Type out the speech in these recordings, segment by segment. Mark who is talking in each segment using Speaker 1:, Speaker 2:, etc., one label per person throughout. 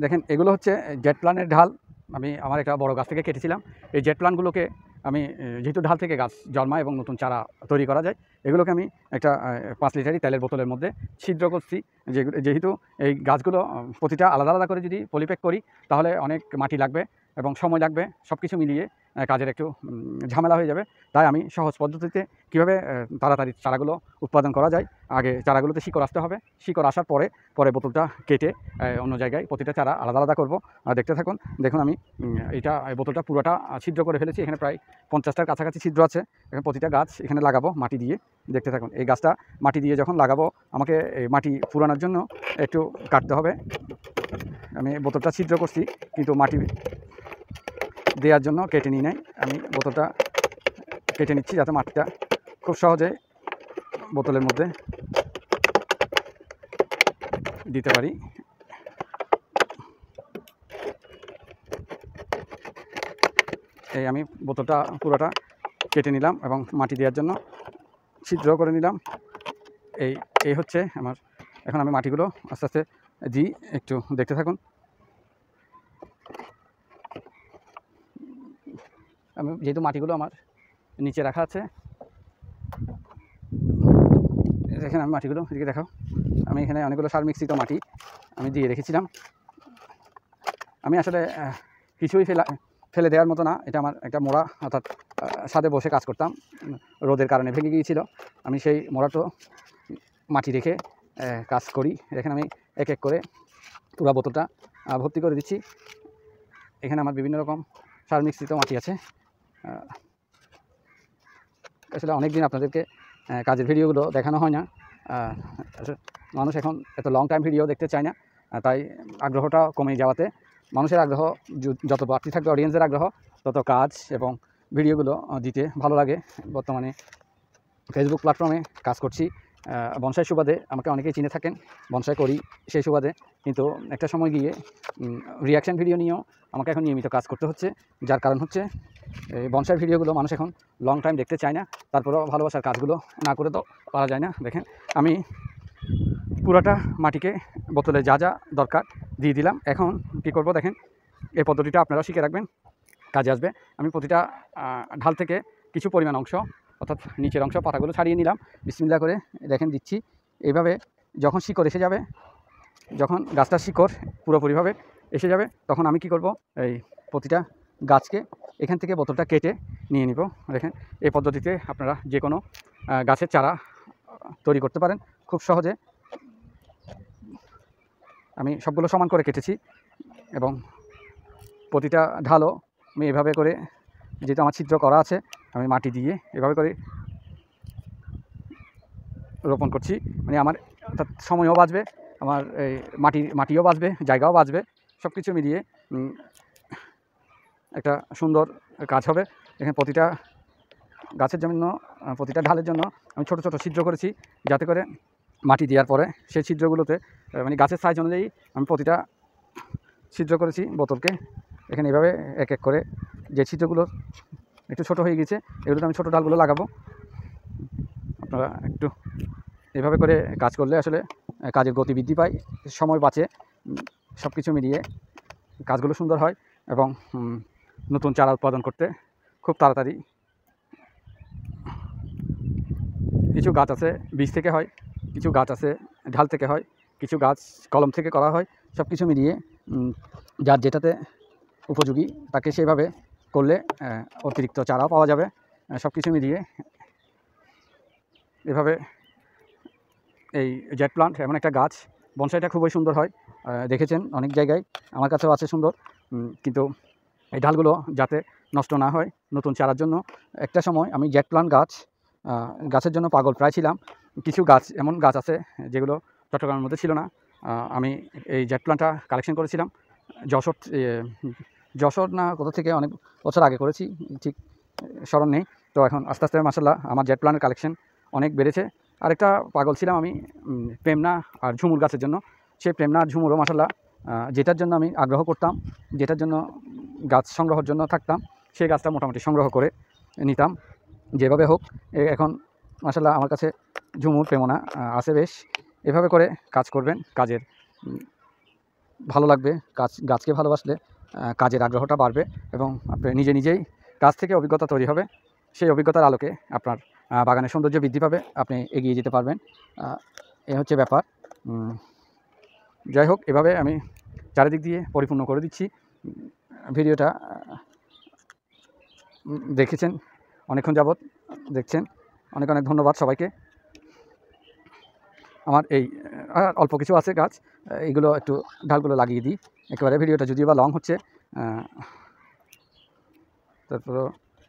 Speaker 1: দেখেন এগুলো হচ্ছে জেট প্ল্যানের ঢাল। আমি আমার একটা বড় গাছ থেকে কেটেছিলাম। এই জেট প্ল্যানগুলোকে আমি যেহেতু ঢাল থেকে গাছ জন্মায় এবং নতুন চারা তৈরি করা যায়, এগুলোকে আমি একটা 5 লিটারি তেলের বোতলের মধ্যে ছিদ্র করছি। যেহেতু এই গাছগুলো প্রতিটা আলাদা আলাদা করে যদি পলিপ্যাক করি তাহলে অনেক মাটি লাগবে এবং সময় লাগবে, সব কিছু মিলিয়ে কাজের একটু ঝামেলা হয়ে যাবে। তাই আমি সহজ পদ্ধতিতে কীভাবে তাড়াতাড়ি চারাগুলো উৎপাদন করা যায়, আগে চারাগুলোতে শিকড় আসতে হবে, শিকড় আসার পরে বোতলটা কেটে অন্য জায়গায় প্রতিটা চারা আলাদা আলাদা করব। দেখতে থাকুন। দেখুন আমি এই বোতলটা পুরোটা ছিদ্র করে ফেলেছি। এখানে প্রায় 50টার কাছাকাছি ছিদ্র আছে। এখন প্রতিটা গাছ এখানে লাগাবো মাটি দিয়ে। দেখতে থাকুন। এই গাছটা মাটি দিয়ে যখন লাগাবো, আমাকে এই মাটি পুরানোর জন্য একটু কাটতে হবে। আমি বোতলটা ছিদ্র করছি কিন্তু মাটি দেওয়ার জন্য কেটে নিই নাই। আমি বোতলটা কেটে নিচ্ছি যাতে মাটিটা খুব সহজে বোতলের মধ্যে দিতে পারি। এই আমি বোতলটা পুরোটা কেটে নিলাম এবং মাটি দেওয়ার জন্য ছিদ্র করে নিলাম। এই হচ্ছে আমার। এখন আমি মাটিগুলো আস্তে আস্তে দিই, একটু দেখতে থাকুন। আমি যেহেতু মাটিগুলো আমার নিচে রাখা আছে, এখানে আমি মাটিগুলো এদিকে দেখাও। আমি এখানে অনেকগুলো সার মিশ্রিত মাটি আমি দিয়ে রেখেছিলাম। আমি আসলে কিছুই ফেলে দেওয়ার মতো না। এটা আমার একটা মোড়া, অর্থাৎ ছাদে বসে কাজ করতাম, রোদের কারণে ভেঙে গিয়েছিল। আমি সেই মোড়াটো মাটি রেখে কাজ করি। এখানে আমি এক এক করে পুরো বোতলটা ভর্তি করে দিচ্ছি। এখানে আমার বিভিন্ন রকম সার মিশ্রিত মাটি আছে। আসলে অনেক দিন আপনাদেরকে কাজের ভিডিওগুলো দেখানো হয় না। মানুষ এখন এত লং টাইম ভিডিও দেখতে চায় না, তাই আগ্রহটা কমে যাওয়াতে মানুষের আগ্রহ যত বাড়তি থাকবে, অডিয়েন্সের আগ্রহ তত কাজ এবং ভিডিওগুলো দিতে ভালো লাগে। বর্তমানে ফেসবুক প্ল্যাটফর্মে কাজ করছি বনসাই সুবাদে, আমাকে অনেকেই চিনে থাকেন, বনসাই করি সেই সুবাদে। কিন্তু একটা সময় গিয়ে রিয়াকশান ভিডিও নিয়েও আমাকে এখন নিয়মিত কাজ করতে হচ্ছে, যার কারণ হচ্ছে এই বনসাই ভিডিওগুলো মানুষ এখন লং টাইম দেখতে চায় না। তারপরেও ভালোবাসার কাজগুলো না করে তো পারা যায় না। দেখেন আমি পুরাটা মাটিকে বোতলে যা যা দরকার দিয়ে দিলাম। এখন কী করব দেখেন, এই পদ্ধতিটা আপনারাও শিখে রাখবেন, কাজে আসবে। আমি প্রতিটা ঢাল থেকে কিছু পরিমাণ অংশ, অর্থাৎ নিচের অংশ পাতাগুলো ছাড়িয়ে নিলাম, বিসমিল্লাহ করে দেখেন দিচ্ছি। এইভাবে যখন শিকড় এসে যাবে, যখন গাছটার শিকড় পুরোপুরিভাবে এসে যাবে, তখন আমি কি করব, এই প্রতিটা গাছকে এখান থেকে বোতলটা কেটে নিয়ে নিব। দেখেন এই পদ্ধতিতে আপনারা যে কোনো গাছের চারা তৈরি করতে পারেন খুব সহজে। আমি সবগুলো সমান করে কেটেছি এবং প্রতিটা ঢালও আমি এভাবে করে, যেহেতু আমার ছিদ্র করা আছে, আমি মাটি দিয়ে এভাবে করে রোপণ করছি। মানে আমার অর্থাৎ সময়ও বাঁচবে, আমার এই মাটিও বাঁচবে, জায়গাও বাঁচবে, সব কিছু মিলিয়ে একটা সুন্দর কাজ হবে। এখানে প্রতিটা গাছের জন্য, প্রতিটা ঢালের জন্য আমি ছোট ছোট ছিদ্র করেছি, যাতে করে মাটি দেওয়ার পরে সেই ছিদ্রগুলোতে, মানে গাছের সাইজ অনুযায়ী আমি প্রতিটা ছিদ্র করেছি বোতলকে। এখানে এভাবে এক এক করে যে ছিদ্রগুলো একটু ছোট হয়ে গেছে, এগুলোতে আমি ছোটো ডালগুলো লাগাবো। আপনারা একটু এভাবে করে কাজ করলে আসলে কাজের গতি বৃদ্ধি পায়, সময় বাঁচে, সব কিছু মিলিয়ে কাজগুলো সুন্দর হয় এবং নতুন চারা উৎপাদন করতে খুব তাড়াতাড়ি। কিছু গাছ আছে বীজ থেকে হয়, কিছু গাছ আছে ঢাল থেকে হয়, কিছু গাছ কলম থেকে করা হয়। সব কিছু মিলিয়ে যার যেটাতে উপযোগী তাকে সেভাবে করলে অতিরিক্ত চারাও পাওয়া যাবে। সব কিছু মিলিয়ে এভাবে এই জেট প্লান্ট এমন একটা গাছ, বনসাইটা খুবই সুন্দর হয়, দেখেছেন অনেক জায়গায়, আমার কাছেও আছে সুন্দর। কিন্তু এই ডালগুলো যাতে নষ্ট না হয়, নতুন চারার জন্য একটা সময় আমি জেট প্লান্ট গাছের জন্য পাগল প্রায় ছিলাম। কিছু গাছ, এমন গাছ আছে যেগুলো চট্টগ্রামের মধ্যে ছিল না। আমি এই জেট প্লান্টটা কালেকশন করেছিলাম যশোর না কোথা থেকে, অনেক বছর আগে করেছি, ঠিক স্মরণ নেই। তো এখন আস্তে আস্তে মাশাআল্লাহ আমার জেট প্লান্টের কালেকশন অনেক বেড়েছে। আরেকটা পাগল ছিলাম আমি প্রেমনা আর ঝুমুর গাছের জন্য। সেই প্রেমনা আর ঝুমুরও মাশাআল্লাহ, যেটার জন্য আমি আগ্রহ করতাম, যেটার জন্য গাছ সংগ্রহের জন্য থাকতাম, সেই গাছটা মোটামুটি সংগ্রহ করে নিতাম যেভাবে হোক। এখন মাশাআল্লাহ আমার কাছে ঝুমুর প্রেমনা আছে বেশ। এভাবে করে কাজ করবেন, কাজের ভালো লাগবে, গাছকে ভালোবাসলে কাজের আগ্রহটা বাড়বে এবং আপনি নিজেই কাজ থেকে অভিজ্ঞতা তৈরি হবে। সেই অভিজ্ঞতার আলোকে আপনার বাগানের সৌন্দর্য বৃদ্ধি পাবে, আপনি এগিয়ে যেতে পারবেন। এই হচ্ছে ব্যাপার। যাই হোক, এভাবে আমি চারিদিক দিয়ে পরিপূর্ণ করে দিচ্ছি। ভিডিওটা দেখেছেন, অনেকক্ষণ যাবৎ দেখছেন, অনেক ধন্যবাদ সবাইকে। আমার এই অল্প কিছু আছে গাছ, এইগুলো একটু ডালগুলো লাগিয়ে দিই একেবারে। ভিডিওটা যদিও বা লং হচ্ছে, তারপরও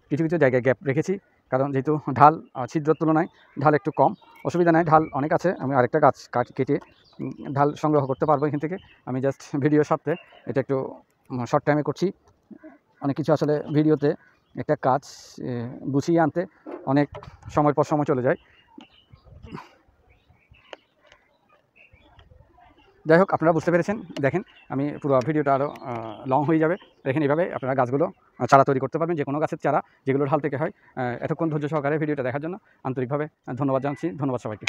Speaker 1: কিছু জায়গায় গ্যাপ রেখেছি, কারণ যেহেতু ঢাল ছিদ্রর তুলনায় ঢাল একটু কম। অসুবিধা নাই, ঢাল অনেক আছে, আমি আরেকটা গাছ কেটে ঢাল সংগ্রহ করতে পারবো এখান থেকে। আমি জাস্ট ভিডিওর সাথে এটা একটু শর্ট টাইমে করছি। অনেক কিছু আসলে ভিডিওতে একটা কাজ গুছিয়ে আনতে অনেক সময় পর সময় চলে যায়। যাই হোক, আপনারা বুঝতে পেরেছেন। দেখেন, আমি পুরো ভিডিওটা আরও লং হয়ে যাবে। দেখেন, এইভাবে আপনারা গাছগুলো চারা তৈরি করতে পারবেন, যে কোনো গাছের চারা যেগুলো ঢাল থেকে হয়। এতক্ষণ ধৈর্য সহকারে ভিডিওটা দেখার জন্য আন্তরিকভাবে ধন্যবাদ জানাচ্ছি। ধন্যবাদ সবাইকে।